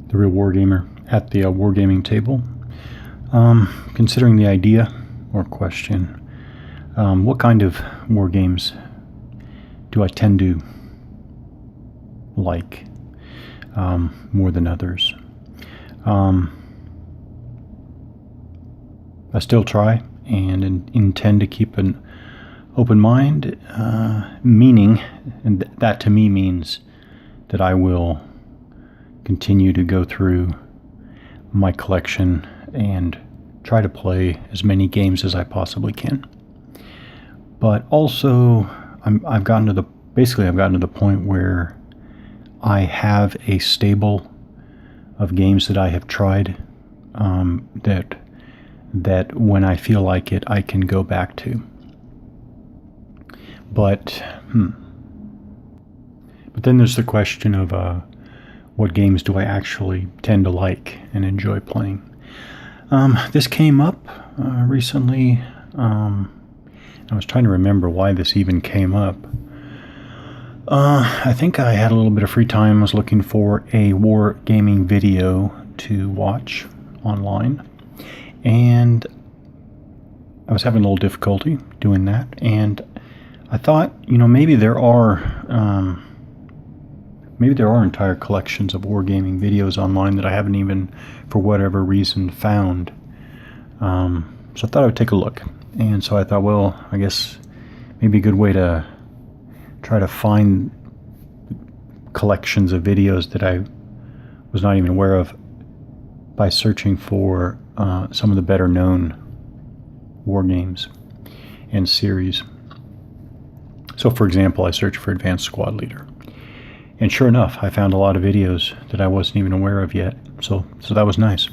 the real wargamer at the wargaming table, considering the idea or question, what kind of war games do I tend to like more than others? I still try and intend to keep an open mind, meaning, and that to me means that I will continue to go through my collection and try to play as many games as I possibly can. But also, I've gotten to the point where I have a stable of games that I have tried, that when I feel like it, I can go back to. But then there's the question of what games do I actually tend to like and enjoy playing. This came up recently. I was trying to remember why this even came up. I think I had a little bit of free time. I was looking for a war gaming video to watch online, and I was having a little difficulty doing that, and I thought, maybe there are entire collections of wargaming videos online that I haven't even, for whatever reason, found. So I thought I would take a look. And so I thought, well, I guess maybe a good way to try to find collections of videos that I was not even aware of by searching for some of the better known war games and series. So, for example, I searched for Advanced Squad Leader, and sure enough, I found a lot of videos that I wasn't even aware of yet. So that was nice.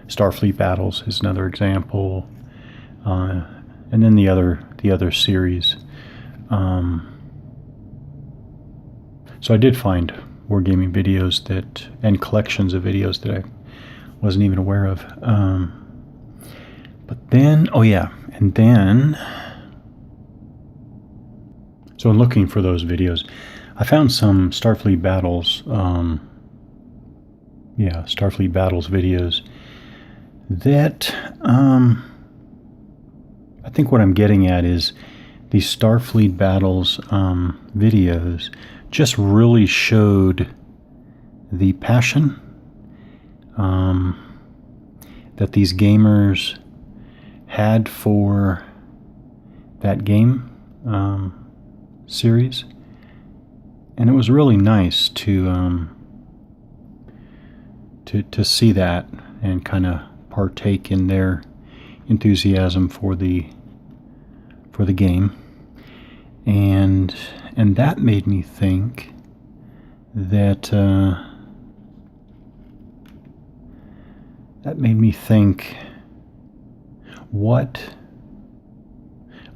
Starfleet Battles is another example, and then the other series. So I did find wargaming videos and collections of videos that I wasn't even aware of. But then, so in looking for those videos, I found some Starfleet Battles, Starfleet Battles videos that, I think what I'm getting at is these Starfleet Battles videos just really showed the passion that these gamers had for that game series, and it was really nice to see that and kind of partake in their enthusiasm for the game, and that made me think that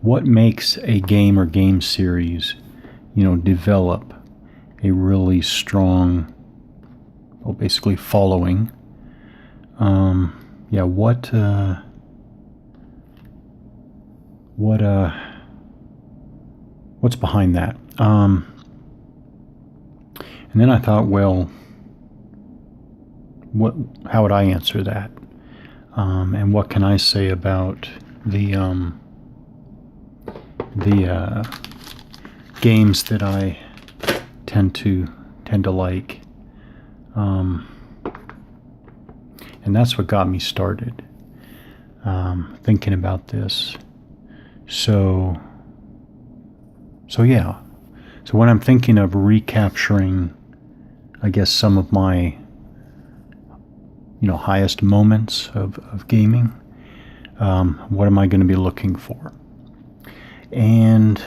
what makes a game or game series, develop a really strong, basically following. What's behind that? And then I thought, well, how would I answer that? And what can I say about the games that I tend to like? And that's what got me started thinking about this. So when I'm thinking of recapturing, I guess, some of my highest moments of gaming, what am I going to be looking for? And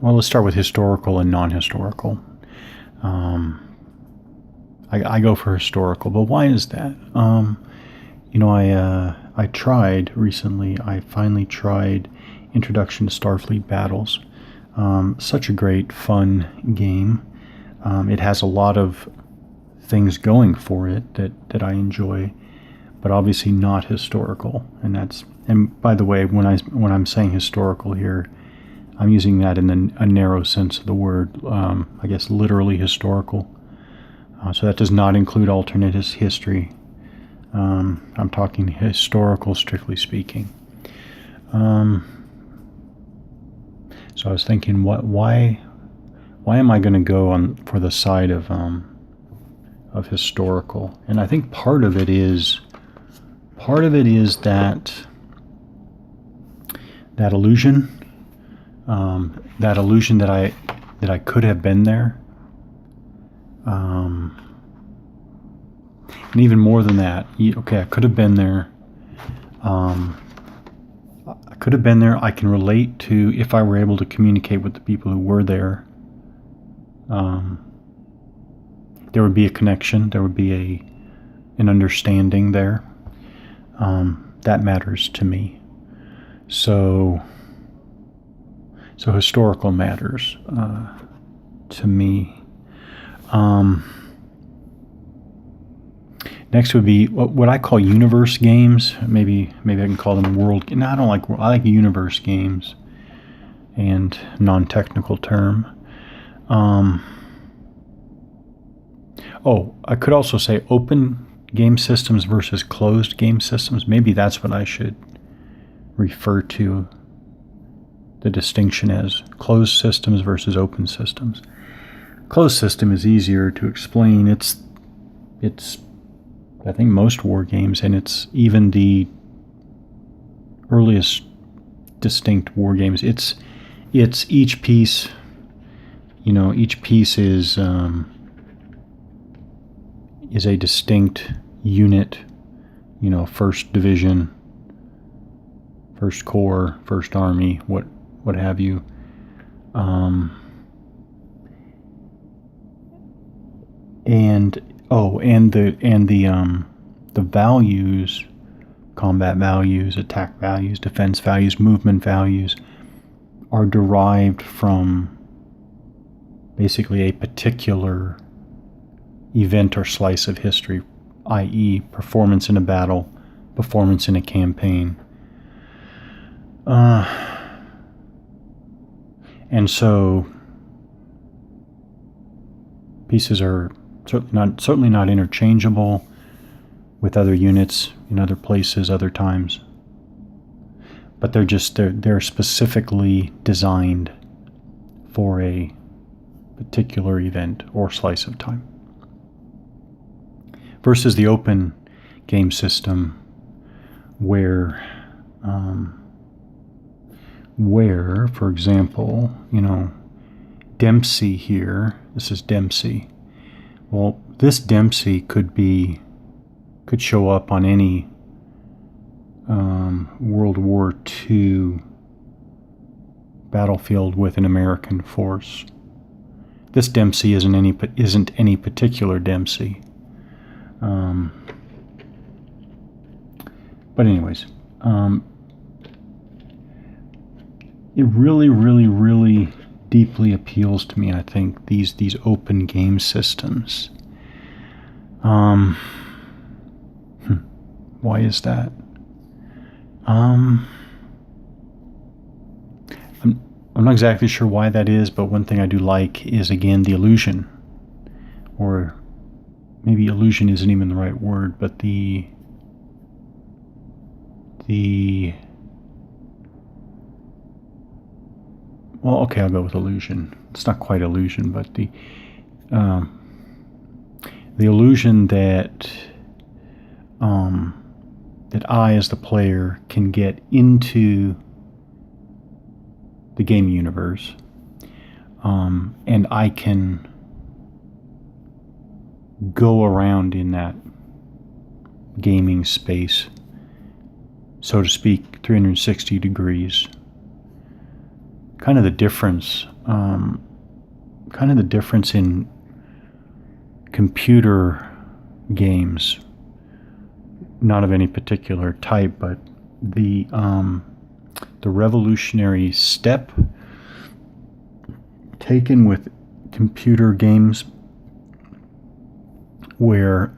well, let's start with historical and non-historical. I go for historical, but why is that? I tried recently. I finally tried Introduction to Starfleet Battles. Such a great, fun game. It has a lot of things going for it that I enjoy, but obviously not historical. And by the way, when I'm saying historical here, I'm using that in a narrow sense of the word. I guess literally historical. So that does not include alternate history. I'm talking historical, strictly speaking. So I was thinking, why am I going to go on for the side of historical? And I think part of it is that illusion, that I could have been there, and even more than that. Okay, I could have been there. I can relate to, if I were able to communicate with the people who were there. There would be a connection. There would be an understanding there. That matters to me. So historical matters to me. Next would be what I call universe games. Maybe I can call them world. No, I don't like. I like universe games, and non-technical term. I could also say open game systems versus closed game systems. Maybe that's what I should refer to the distinction as: closed systems versus open systems. Closed system is easier to explain. It's I think most war games, and it's even the earliest distinct war games. It's each piece. Each piece is a distinct unit. First Division, First Corps, First Army, what have you. The values, combat values, attack values, defense values, movement values, are derived from basically a particular event or slice of history, i.e. performance in a battle, performance in a campaign. And so pieces are certainly not interchangeable with other units in other places, other times. But they're specifically designed for a particular event or slice of time. Versus the open game system, where, for example, Dempsey here. This is Dempsey. Well, this Dempsey could show up on any World War II battlefield with an American force. This Dempsey isn't any particular Dempsey. But anyways, it really, really, really deeply appeals to me, I think, these open game systems. Why is that? I'm not exactly sure why that is, but one thing I do like is, again, the illusion. Or maybe illusion isn't even the right word, but well, okay, I'll go with illusion. It's not quite illusion, but the illusion that I, as the player, can get into the game universe, and I can go around in that gaming space, so to speak, 360 degrees. Kind of the difference in computer games, not of any particular type, but the revolutionary step taken with computer games, where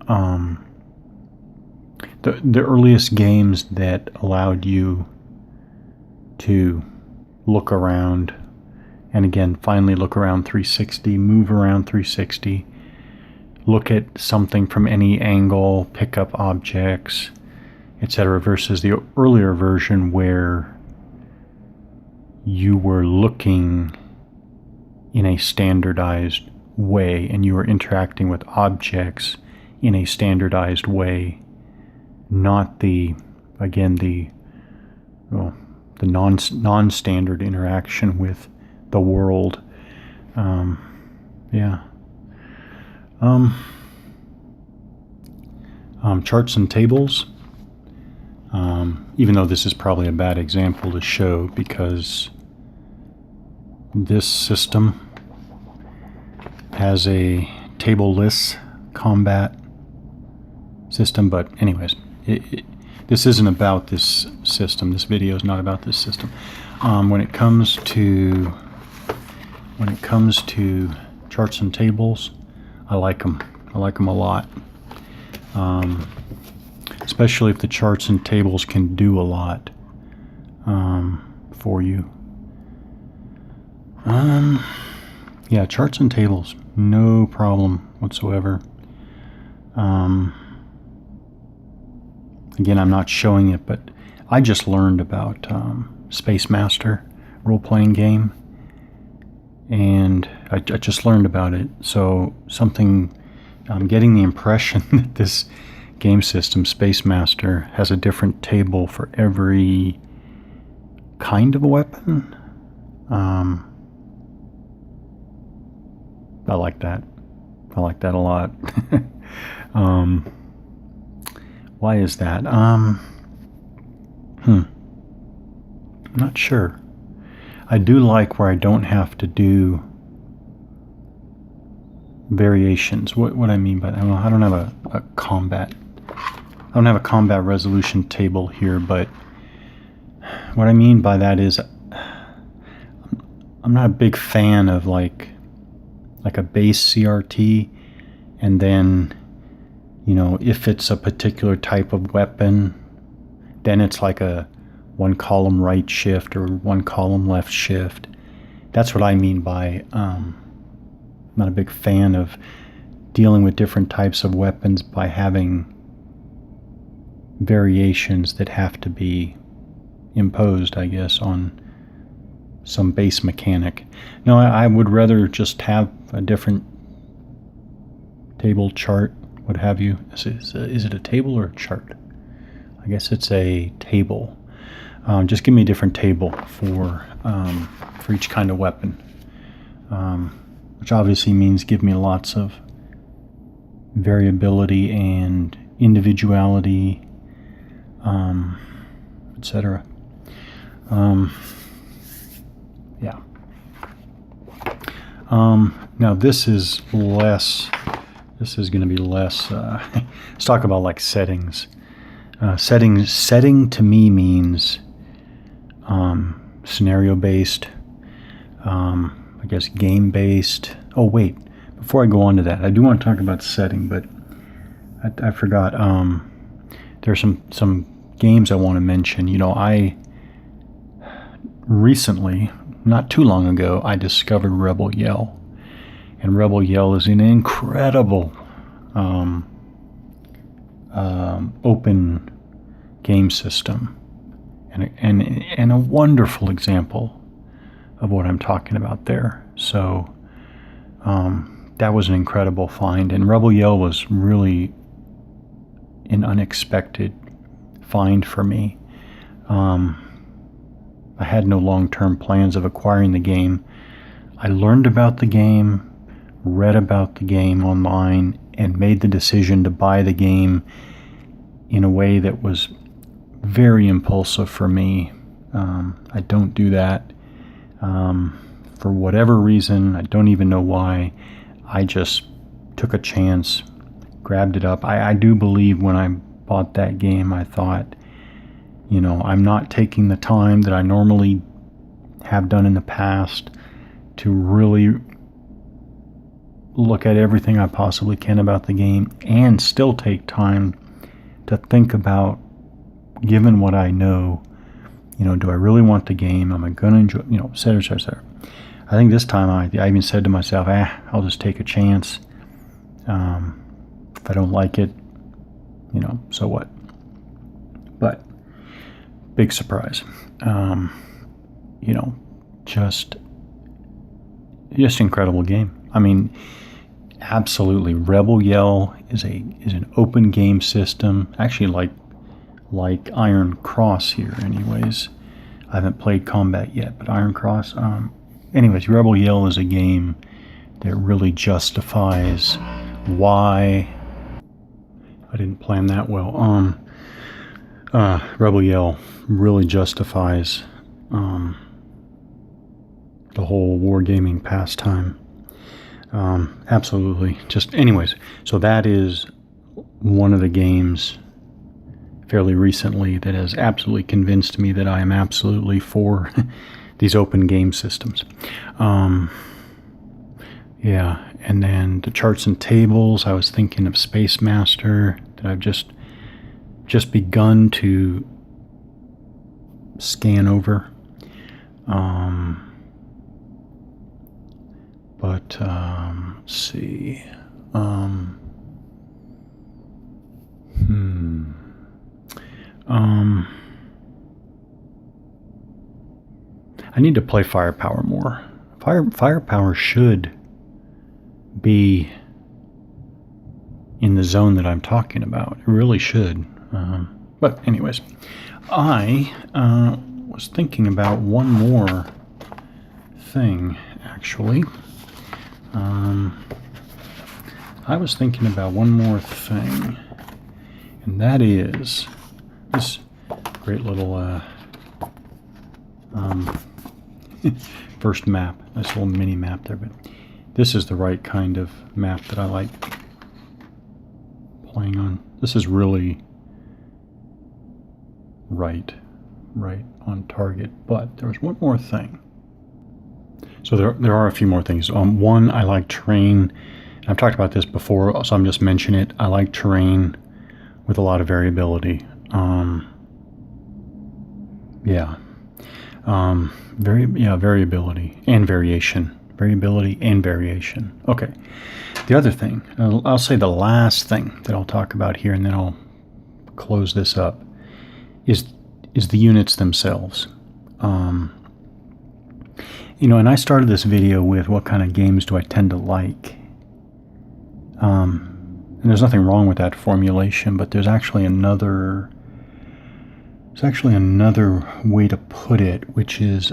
the earliest games that allowed you to look around, and again, finally look around 360, move around 360, look at something from any angle, pick up objects, etc., versus the earlier version where you were looking in a standardized way and you were interacting with objects in a standardized way, not the non-standard interaction with the world. Charts and tables. Even though this is probably a bad example to show, because this system has a table-less combat system, but anyways, this isn't about this system. This video is not about this system. When it comes to charts and tables, I like them. I like them a lot. Especially if the charts and tables can do a lot for you. Yeah, charts and tables, no problem whatsoever. Again, I'm not showing it, but I just learned about Space Master role-playing game, and I just learned about it. So I'm getting the impression that this game system, Space Master, has a different table for every kind of a weapon. I like that. I like that a lot. Why is that? I'm not sure. I do like where I don't have to do variations. What I mean by that, I don't have a combat. I don't have a combat resolution table here, but what I mean by that is I'm not a big fan of like a base CRT, and then, you know, if it's a particular type of weapon, then it's like a one column right shift or one column left shift. That's what I mean by I'm not a big fan of dealing with different types of weapons by having variations that have to be imposed, I guess, on some base mechanic. No, I would rather just have a different table, chart, what have you. Is it a table or a chart? I guess it's a table. Just give me a different table for each kind of weapon, which obviously means give me lots of variability and individuality, etc. Yeah. Now this is less. This is going to be less. Let's talk about like settings. Setting to me means scenario based. I guess game based. Oh wait, before I go on to that, I do want to talk about setting, but I forgot. There's some games I want to mention. You know, I recently, not too long ago, I discovered Rebel Yell. And Rebel Yell is an incredible open game system, and a wonderful example of what I'm talking about there. So that was an incredible find, and Rebel Yell was really an unexpected find for me. I had no long-term plans of acquiring the game. I learned about the game, read about the game online, and made the decision to buy the game in a way that was very impulsive for me. I don't do that. For whatever reason, I don't even know why, I just took a chance, grabbed it up. I do believe when I bought that game, I thought, you know, I'm not taking the time that I normally have done in the past to really look at everything I possibly can about the game and still take time to think about, given what I know, you know, do I really want the game? Am I going to enjoy, you know, et cetera, et cetera. I think this time I even said to myself, I'll just take a chance. If I don't like it, so what? But big surprise. Just incredible game. I mean, absolutely. Rebel Yell is an open game system. Actually, like Iron Cross here, anyways. I haven't played Combat yet, but Iron Cross. Anyways, Rebel Yell is a game that really justifies why. I didn't plan that well. Rebel Yell really justifies the whole wargaming pastime. Absolutely. Anyways, so that is one of the games fairly recently that has absolutely convinced me that I am absolutely for these open game systems. Yeah, and then the charts and tables, I was thinking of Space Master that I've just begun to scan over. Let's see. I need to play Firepower more. Firepower should be in the zone that I'm talking about. It really should. But anyways, I was thinking about one more thing, actually. I was thinking about one more thing, and that is this great little first map, this little mini map there, but this is the right kind of map that I like playing on. This is really right on target, but there was one more thing. So there are a few more things. One, I like terrain. I've talked about this before, so I'm just mentioning it. I like terrain with a lot of variability. Variability and variation. Variability and variation. Okay. The other thing, I'll say the last thing that I'll talk about here, and then I'll close this up, is the units themselves. And I started this video with what kind of games do I tend to like. And there's nothing wrong with that formulation, but there's actually another way to put it, which is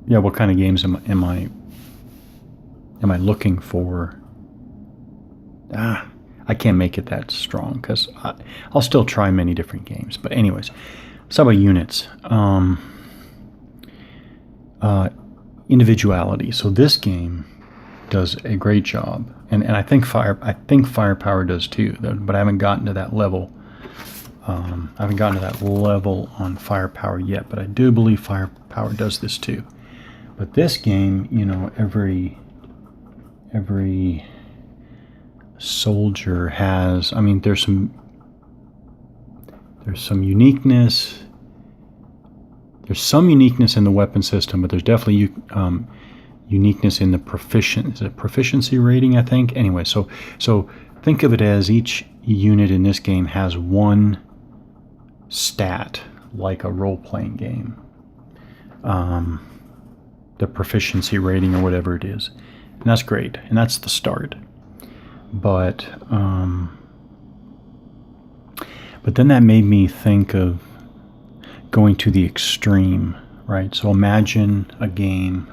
what kind of games am I looking for? I can't make it that strong because I'll still try many different games. But anyways, let's talk about units. Individuality. So this game does a great job, and I think Firepower does too. But I haven't gotten to that level. I haven't gotten to that level on Firepower yet. But I do believe Firepower does this too. But this game, every soldier has. I mean, there's some uniqueness. There's some uniqueness in the weapon system, but there's definitely uniqueness in the proficiency rating, I think. Anyway, so think of it as each unit in this game has one stat, like a role-playing game. The proficiency rating or whatever it is. And that's great. And that's the start. But then that made me think of going to the extreme, right? So imagine a game,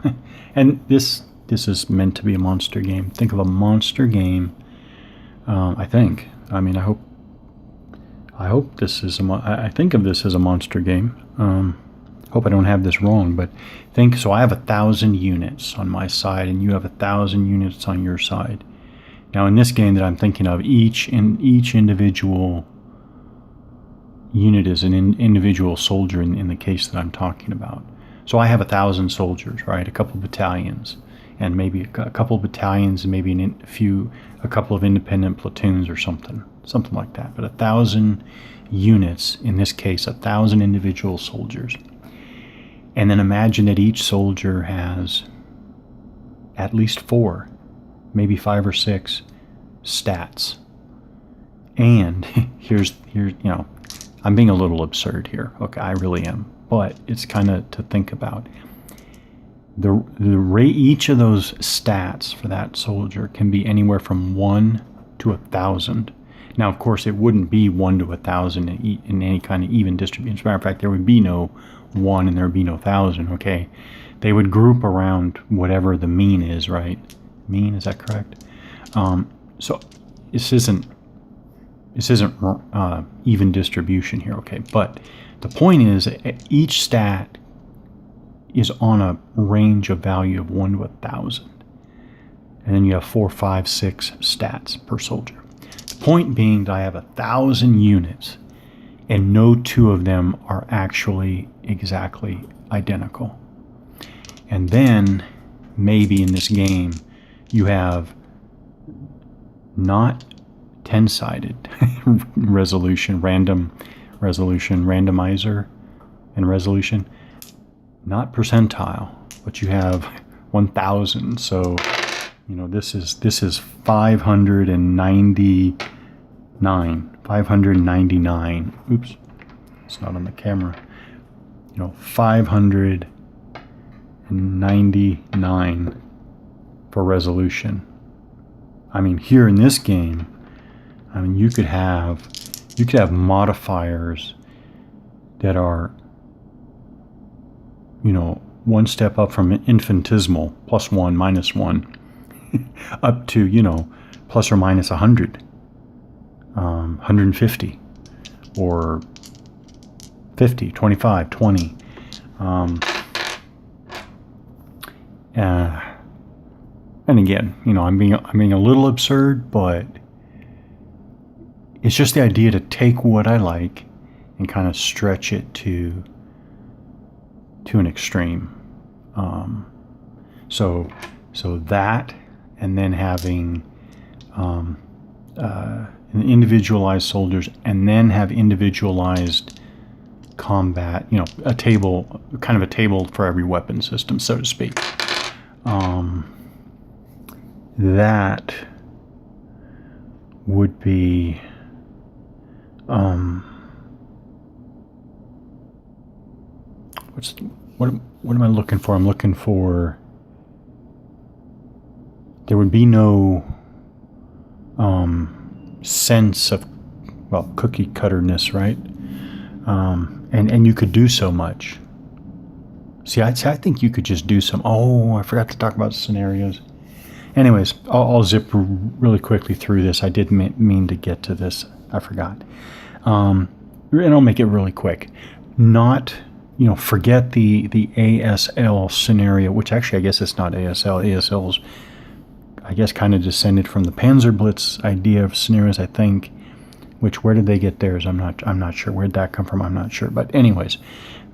and this is meant to be a monster game. Think of a monster game. I hope this is I think of this as a monster game. Hope I don't have this wrong, but so I have 1,000 units on my side, and you have 1,000 units on your side. Now, in this game that I'm thinking of, each individual unit is an individual soldier in the case that I'm talking about. So I have 1,000 soldiers, right? A couple of battalions, and maybe a couple of battalions, and maybe a couple of independent platoons or something like that. But 1,000 units, in this case, 1,000 individual soldiers. And then imagine that each soldier has at least 4, maybe 5 or 6 stats. And here's I'm being a little absurd here. Okay, I really am. But it's kind of to think about. The rate, each of those stats for that soldier can be anywhere from 1 to 1,000. Now, of course, it wouldn't be 1 to 1,000 in any kind of even distribution. As a matter of fact, there would be no 1 and there would be no 1,000, okay? They would group around whatever the mean is, right? Mean, is that correct? So this isn't even distribution here, okay? But the point is, each stat is on a range of value of 1 to 1,000. And then you have 4, 5, 6 stats per soldier. The point being that I have 1,000 units and no 2 of them are actually exactly identical. And then maybe in this game you have not 10-sided resolution, random resolution, randomizer and resolution, not percentile, but you have 1,000. So, this is 599. Oops, it's not on the camera. 599 for resolution. I mean, here in this game, you could have modifiers that are, one step up from infinitesimal, +1, -1, up to, plus or minus 100, 150, or 50, 25, 20. And again, I'm being a little absurd, but it's just the idea to take what I like and kind of stretch it to an extreme. So that, and then having individualized soldiers, and then have individualized combat. A table, kind of a table for every weapon system, so to speak. That would be what am I looking for? I'm looking for, there would be no sense of, cookie cutterness, right? And you could do so much. See, I think you could just do some. Oh, I forgot to talk about scenarios. Anyways, I'll zip really quickly through this. I did mean to get to this. I forgot. And I'll make it really quick. Not, forget the ASL scenario, which actually I guess it's not ASL. ASL's, I guess, kind of descended from the Panzerblitz idea of scenarios, I think. Which, where did they get theirs? I'm not sure. Where'd that come from? I'm not sure. But anyways,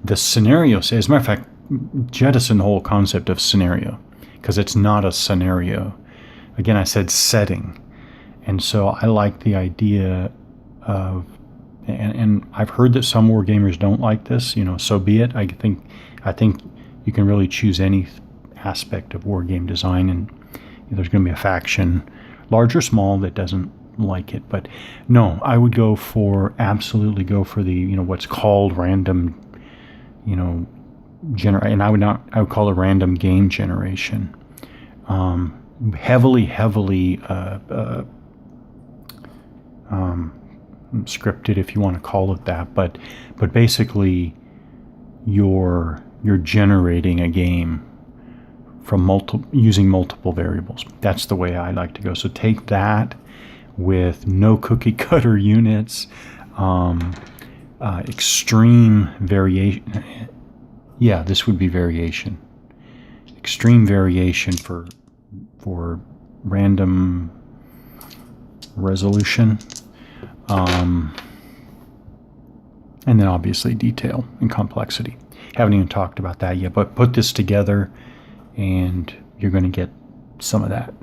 the scenario says, as a matter of fact, jettison the whole concept of scenario, because it's not a scenario. Again, I said setting. And so I like the idea of, and I've heard that some war gamers don't like this, so be it. I think you can really choose any aspect of war game design, and there's going to be a faction, large or small, that doesn't like it. But no, I would absolutely go for the, what's called random, and I would call it random game generation. Heavily scripted, if you want to call it that, but basically you're generating a game from using multiple variables. That's the way I like to go. So take that with no cookie cutter units, extreme variation. Yeah, this would be variation. Extreme variation for random resolution. And then obviously detail and complexity. Haven't even talked about that yet, but put this together and you're going to get some of that.